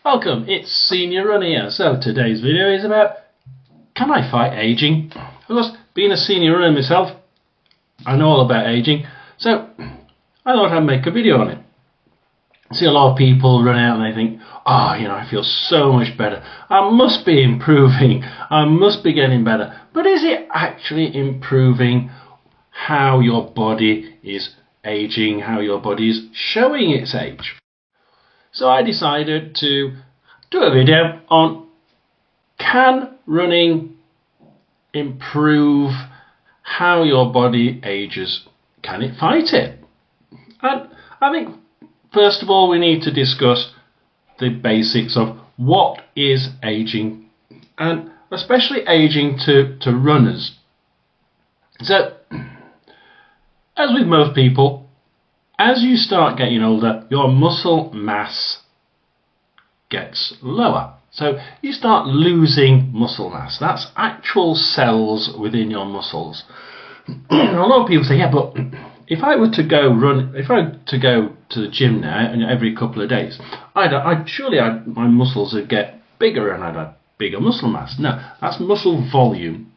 Welcome, it's Senior Run here. So today's video is about, can I fight aging? Of course, being a senior runner myself, I know all about aging, so I thought I'd make a video on it. I see a lot of people run out and they think, I feel so much better. I must be improving. I must be getting better. But is it actually improving how your body is aging, how your body is showing its age? So I decided to do a video on, can running improve how your body ages? Can it fight it? And I think first of all we need to discuss the basics of what is aging, and especially aging to runners. So as with most people, as you start getting older, your muscle mass gets lower. So you start losing muscle mass. That's actual cells within your muscles. A lot of people say, yeah, but if I were to go to the gym now and every couple of days, surely my muscles would get bigger and I'd have bigger muscle mass. No, that's muscle volume.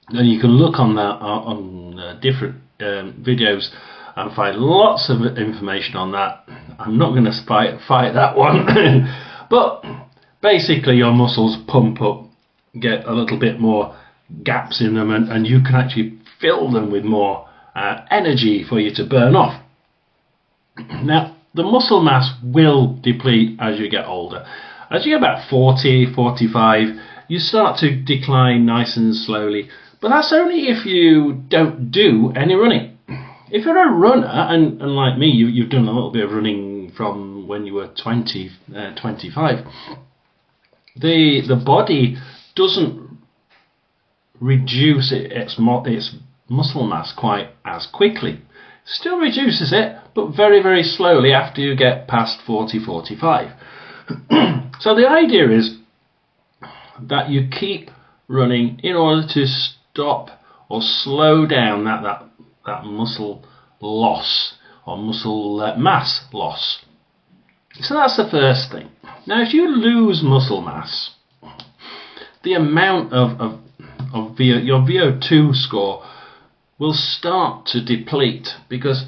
And you can look on that on different videos and find lots of information on that. I'm not going to fight that one. But basically your muscles pump up, get a little bit more gaps in them, and you can actually fill them with more energy for you to burn off. Now, the muscle mass will deplete as you get older. As you get about 40, 45, you start to decline nice and slowly. But that's only if you don't do any running. If you're a runner, and like me, you've done a little bit of running from when you were 20, 25, the body doesn't reduce its muscle mass quite as quickly. Still reduces it, but very, very slowly after you get past 40, 45. So the idea is that you keep running in order to stop or slow down that muscle loss or muscle mass loss. So that's the first thing. Now, if you lose muscle mass, the amount of your VO2 score will start to deplete, because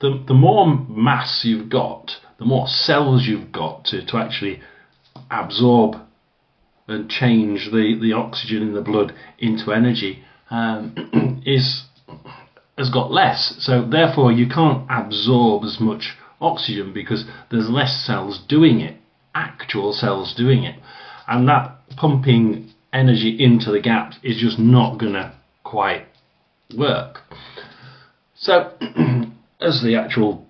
the more mass you've got, the more cells you've got to actually absorb and change the oxygen in the blood into energy has got less. So therefore you can't absorb as much oxygen because there's less cells doing it, actual cells doing it, and that pumping energy into the gaps is just not gonna quite work. So as the actual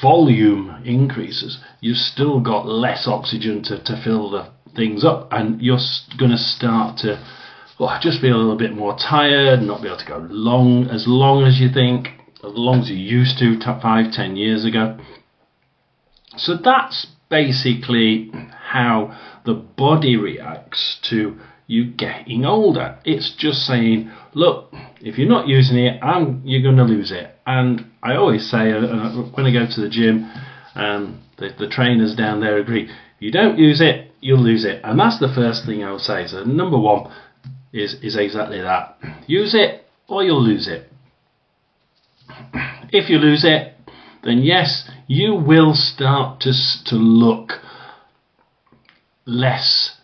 volume increases, you've still got less oxygen to fill the things up, and you're going to start to just feel a little bit more tired, not be able to go as long as you think, as long as you used to 5-10 years ago. So that's basically how the body reacts to you getting older. It's just saying, look, if you're not using it, you're going to lose it. And I always say, when I go to the gym, the trainers down there agree, if you don't use it, you'll lose it. And that's the first thing I would say. So number one is exactly that. Use it or you'll lose it. If you lose it, then yes, you will start to look less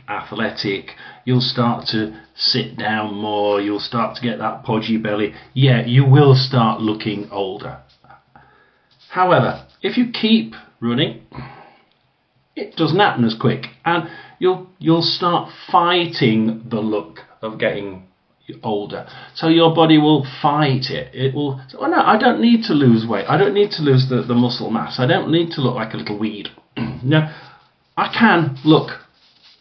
athletic. You'll start to sit down more. You'll start to get that podgy belly. Yeah, you will start looking older. However, if you keep running, it doesn't happen as quick, and you'll start fighting the look of getting older. So your body will fight it. It will say, oh no, I don't need to lose weight. I don't need to lose the muscle mass. I don't need to look like a little weed. No, I can look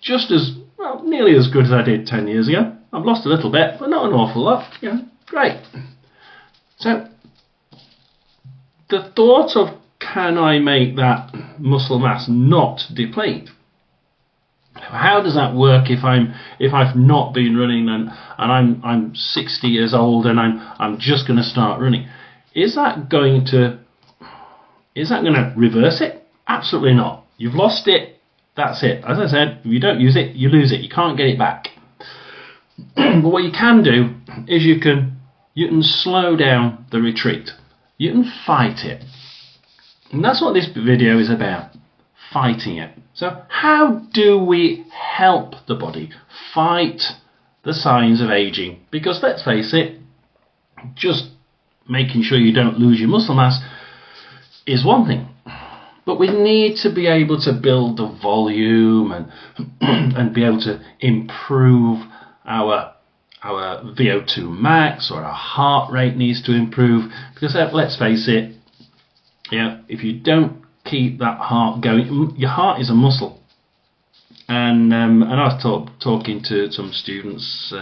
just as well, nearly as good as I did 10 years ago. I've lost a little bit, but not an awful lot. Great. So the thought of, can I make that muscle mass not deplete? How does that work if I've not been running and I'm 60 years old and I'm just going to start running? Is that going to reverse it? Absolutely not. You've lost it, that's it. As I said, if you don't use it, you lose it. You can't get it back. But what you can do is you can slow down the retreat. You can fight it. And that's what this video is about, fighting it. So how do we help the body fight the signs of aging? Because let's face it, just making sure you don't lose your muscle mass is one thing. But we need to be able to build the volume and be able to improve our VO2 max, or our heart rate needs to improve. Because let's face it, if you don't keep that heart going, your heart is a muscle. And I was talking to some students,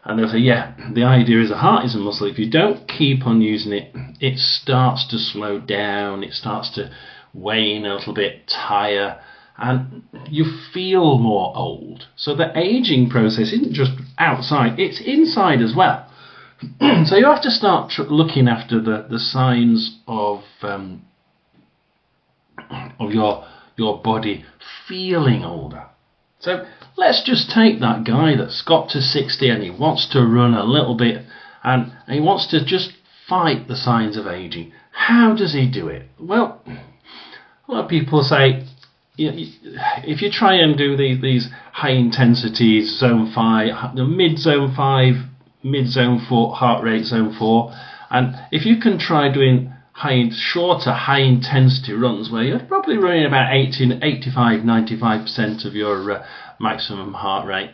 and they'll say, the idea is the heart is a muscle. If you don't keep on using it, it starts to slow down, it starts to wane a little bit, tire, and you feel more old. So the aging process isn't just outside, it's inside as well. So you have to start looking after the signs of your body feeling older. So let's just take that guy that's got to 60 and he wants to run a little bit and he wants to just fight the signs of aging. How does he do it? Well, a lot of people say, if you try and do these high intensity zone 5, the mid zone 5, mid zone 4, heart rate zone 4, and if you can try doing shorter high intensity runs where you're probably running about 85-95% of your maximum heart rate,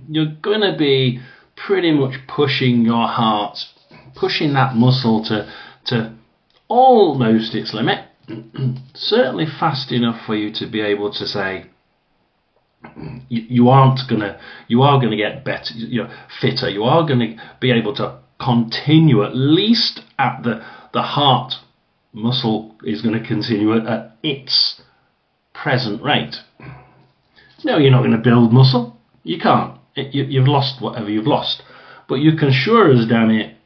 you're going to be pretty much pushing your heart, pushing that muscle to almost its limit. Certainly fast enough for you to be able to say you are going to get better, fitter. You are going to be able to continue at least at the heart muscle is going to continue at its present rate. No, you're not going to build muscle. You can't. You've lost whatever you've lost. But you can sure as damn it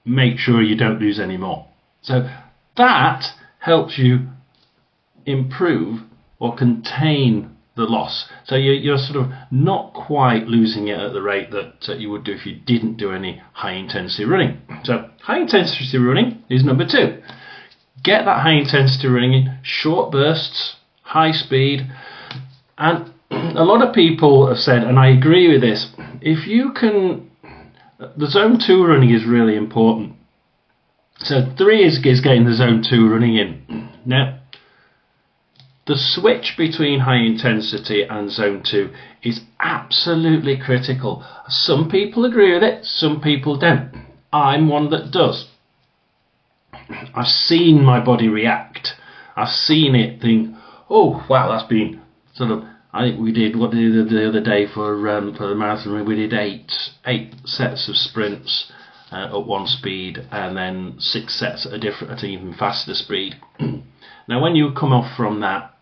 make sure you don't lose any more. So that helps you improve or contain the loss. So you're sort of not quite losing it at the rate that you would do if you didn't do any high intensity running. So high intensity running is number 2. Get that high intensity running in short bursts, high speed. And a lot of people have said, and I agree with this, if you can, the zone 2 running is really important. So 3 is getting the zone 2 running in. Now, the switch between high intensity and zone 2 is absolutely critical. Some people agree with it, some people don't. I'm one that does. I've seen my body react. I've seen it think, oh wow, that's been sort of, I think we did, what did we do the other day for the marathon? We did eight sets of sprints at one speed, and then 6 sets at an even faster speed. Now when you come off from that,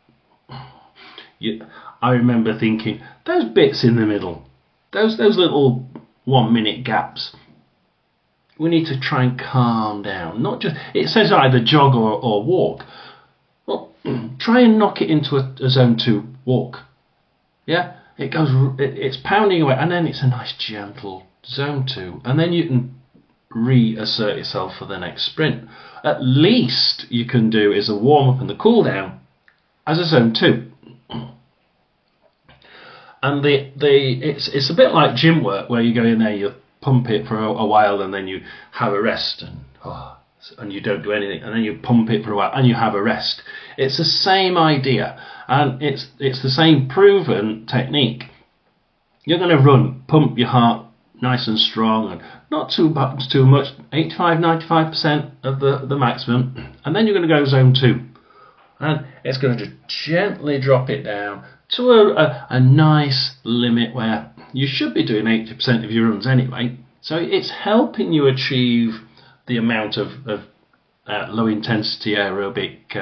I remember thinking, those bits in the middle, those little 1 minute gaps, we need to try and calm down. Not just, it says either jog or walk. Well, try and knock it into a zone 2 walk. Yeah, it's pounding away, and then it's a nice gentle zone 2, and then you can reassert yourself for the next sprint. At least you can do is a warm up and the cool down as a zone 2. And it's a bit like gym work, where you go in there, you pump it for a while, and then you have a rest, and you don't do anything, and then you pump it for a while and you have a rest. It's the same idea, and it's the same proven technique. You're going to run, pump your heart nice and strong, and not too much, 85-95% of the maximum, and then you're going to go zone 2, and it's going to just gently drop it down to a nice limit where you should be doing 80% of your runs anyway. So it's helping you achieve the amount of low intensity aerobic,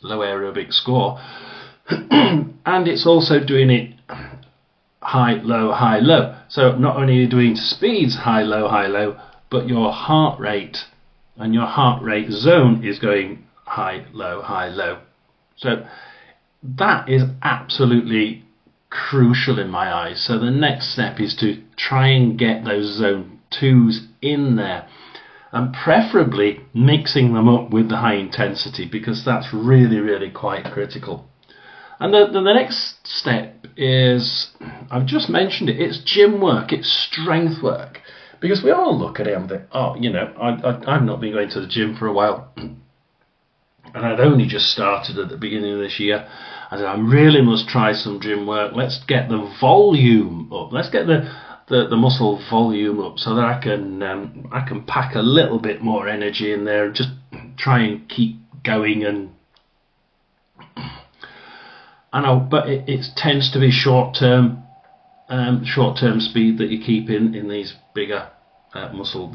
low aerobic score, and it's also doing it high, low. So not only are you doing speeds high, low, but your heart rate and your heart rate zone is going high, low. So that is absolutely crucial in my eyes. So the next step is to try and get those zone 2s in there, and preferably mixing them up with the high intensity, because that's really quite critical. And the next step is, I've just mentioned it, it's gym work, it's strength work. Because we all look at it and think, oh, you know, I've not been going to the gym for a while. And I'd only just started at the beginning of this year. I said, I really must try some gym work. Let's get the volume up. Let's get the muscle volume up so that I can pack a little bit more energy in there and just try and keep going. But it tends to be short-term speed that you keep in these bigger muscle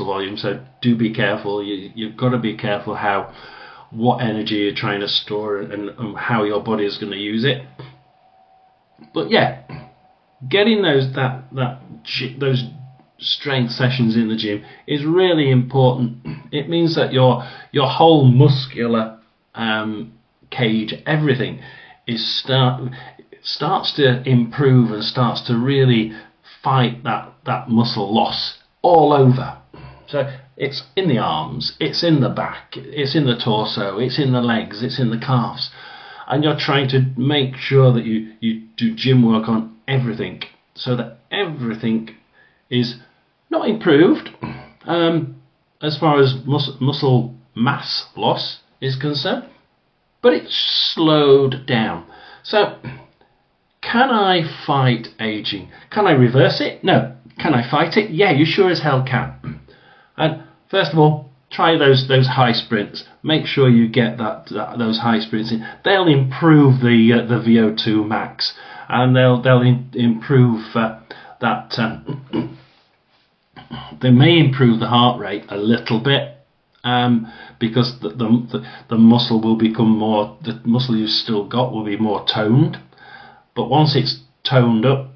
volume. So do be careful. You've got to be careful what energy you're trying to store and how your body is going to use it. But yeah, getting those strength sessions in the gym is really important. It means that your whole muscular cage, everything starts to improve and starts to really fight that muscle loss all over. So it's in the arms, it's in the back, it's in the torso, it's in the legs, it's in the calves, and you're trying to make sure that you do gym work on everything, so that everything is not improved as far as muscle mass loss is concerned, but it's slowed down. So can I fight aging? Can I reverse it? No. Can I fight it? Yeah, you sure as hell can. And first of all, try those high sprints. Make sure you get those high sprints in. They'll improve the VO2 max, and they'll improve they may improve the heart rate a little bit, because the muscle will become more. The muscle you've still got will be more toned. But once it's toned up,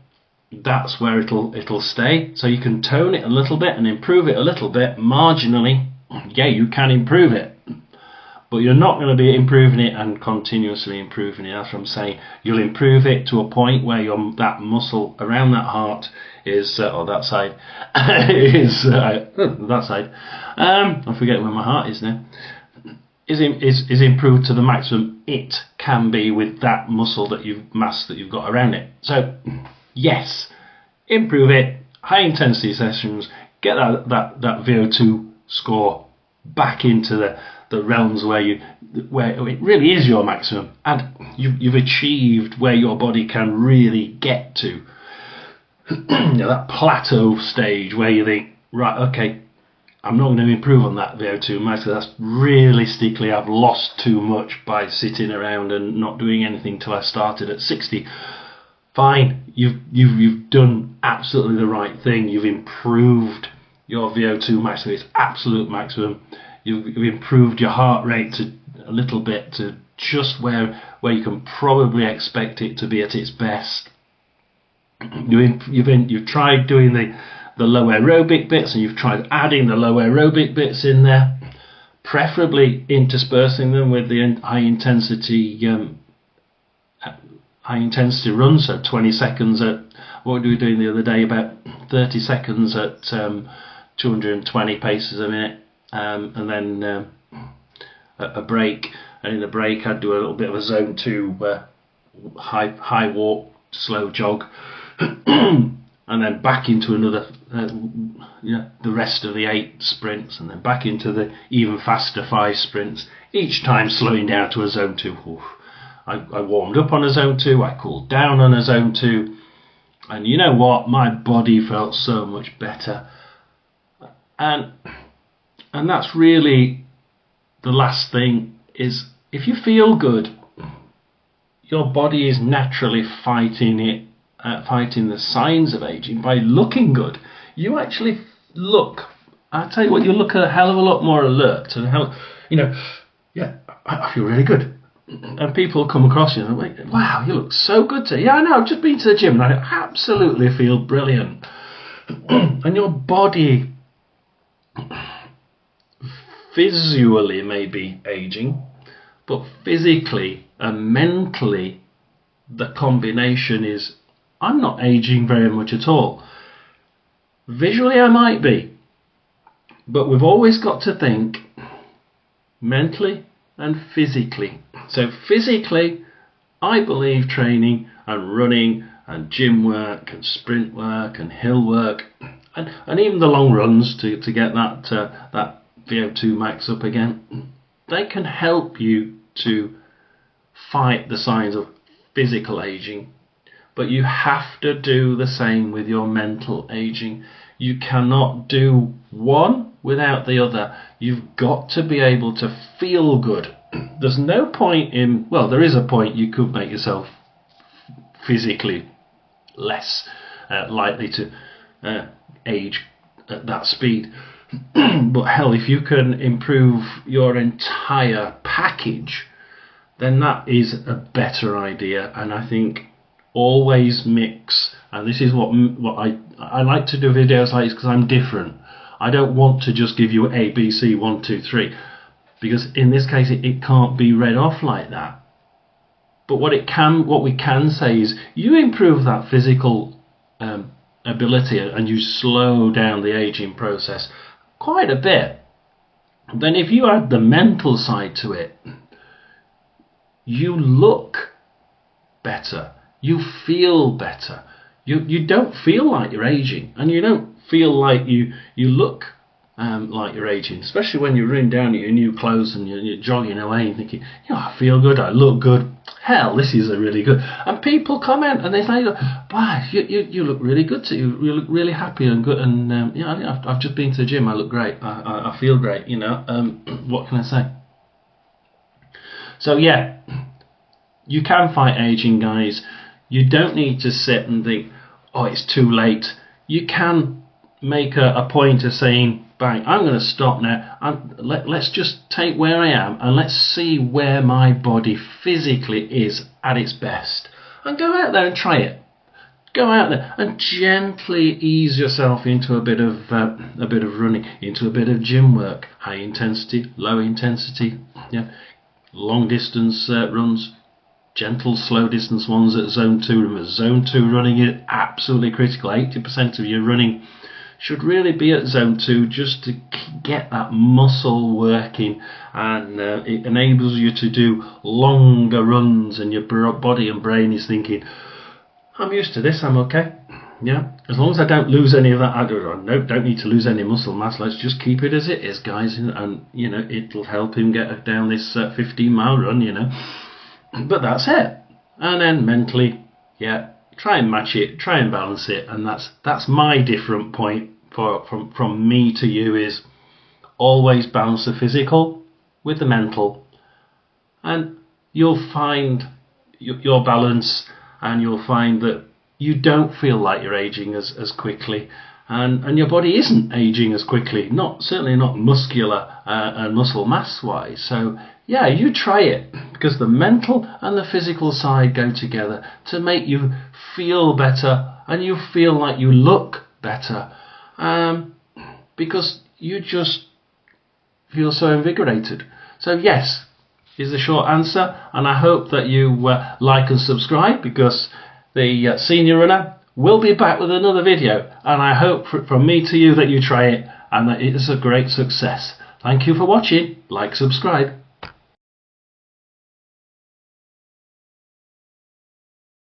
that's where it'll stay. So you can tone it a little bit and improve it a little bit marginally. Yeah, you can improve it, but you're not going to be improving it and continuously improving it. That's what I'm saying. You'll improve it to a point where that muscle around that heart is, or that side is that side. I'm forgetting where my heart is now. Is improved to the maximum it can be with that muscle mass that you've got around it. So yes, improve it, high intensity sessions, get that VO2 score back into the realms where it really is your maximum, and you've achieved where your body can really get to. That plateau stage where you think, right, okay, I'm not going to improve on that VO2 max. That's realistically, I've lost too much by sitting around and not doing anything till I started at 60. Fine, you've done absolutely the right thing. You've improved your VO2 max to its absolute maximum. You've improved your heart rate to a little bit to just where you can probably expect it to be at its best. You've tried doing the low aerobic bits, and you've tried adding the low aerobic bits in there, preferably interspersing them with the high intensity runs. So 20 seconds at, what were we doing the other day, about 30 seconds at 220 paces a minute, and then a break, and in the break I'd do a little bit of a zone 2 high walk, slow jog, and then back into another, the rest of the 8 sprints, and then back into the even faster 5 sprints, each time slowing down to a zone 2. Oof. I warmed up on a zone 2, I cooled down on a zone 2, and you know what, my body felt so much better. And that's really the last thing, is if you feel good, your body is naturally fighting the signs of aging by looking good. You actually look, I tell you what, you look a hell of a lot more alert, and I feel really good. And people come across you and they're like, wow, you look so good today. Yeah, I know, I've just been to the gym and I absolutely feel brilliant. And your body visually may be aging, but physically and mentally the combination is I'm not aging very much at all. Visually I might be, but we've always got to think mentally and physically. So physically, I believe training and running and gym work and sprint work and hill work and even the long runs to get that VO2 max up again, they can help you to fight the signs of physical aging. But you have to do the same with your mental aging. You cannot do one without the other. You've got to be able to feel good. There's no point in, well, there is a point you could make yourself physically less likely to age at that speed. But hell, if you can improve your entire package, then that is a better idea. And I think always mix, and this is what I like to do videos like this because I'm different. I don't want to just give you A, B, C, 1, 2, 3, because in this case it can't be read off like that. But what we can say is you improve that physical ability and you slow down the aging process quite a bit. Then if you add the mental side to it, you look better, you feel better, you don't feel like you're aging, and you don't feel like you look like you're aging, especially when you're running down in your new clothes and you're jogging away and thinking, I feel good, I look good, hell, this is a really good. And people comment and they say, wow, you look really good to you look really happy and good, and I've just been to the gym, I look great, I feel great, what can I say? So yeah, you can fight aging, guys. You don't need to sit and think, oh, it's too late. You can make a point of saying, bang, I'm going to stop now. Let's just take where I am and let's see where my body physically is at its best. And go out there and try it. Go out there and gently ease yourself into a bit of running, into a bit of gym work, high intensity, low intensity, long distance runs, gentle slow distance ones at zone 2. Remember, zone 2 running is absolutely critical. 80% of your running should really be at zone 2 just to get that muscle working, and it enables you to do longer runs, and your body and brain is thinking, I'm used to this, I'm okay. As long as I don't lose any of that, I don't need to lose any muscle mass, let's just keep it as it is, guys, and it'll help him get down this 15-mile run, but that's it. And then mentally, try and match it, try and balance it, and that's my different point from me to you, is always balance the physical with the mental, and you'll find your balance, and you'll find that you don't feel like you're aging as quickly, and your body isn't aging as quickly, certainly not muscular and muscle mass wise. So yeah, you try it, because the mental and the physical side go together to make you feel better, and you feel like you look better, because you just feel so invigorated. So yes is the short answer, and I hope that you like and subscribe, because the Senior Runner will be back with another video, and I hope from me to you that you try it and that it is a great success. Thank you for watching. Like, subscribe.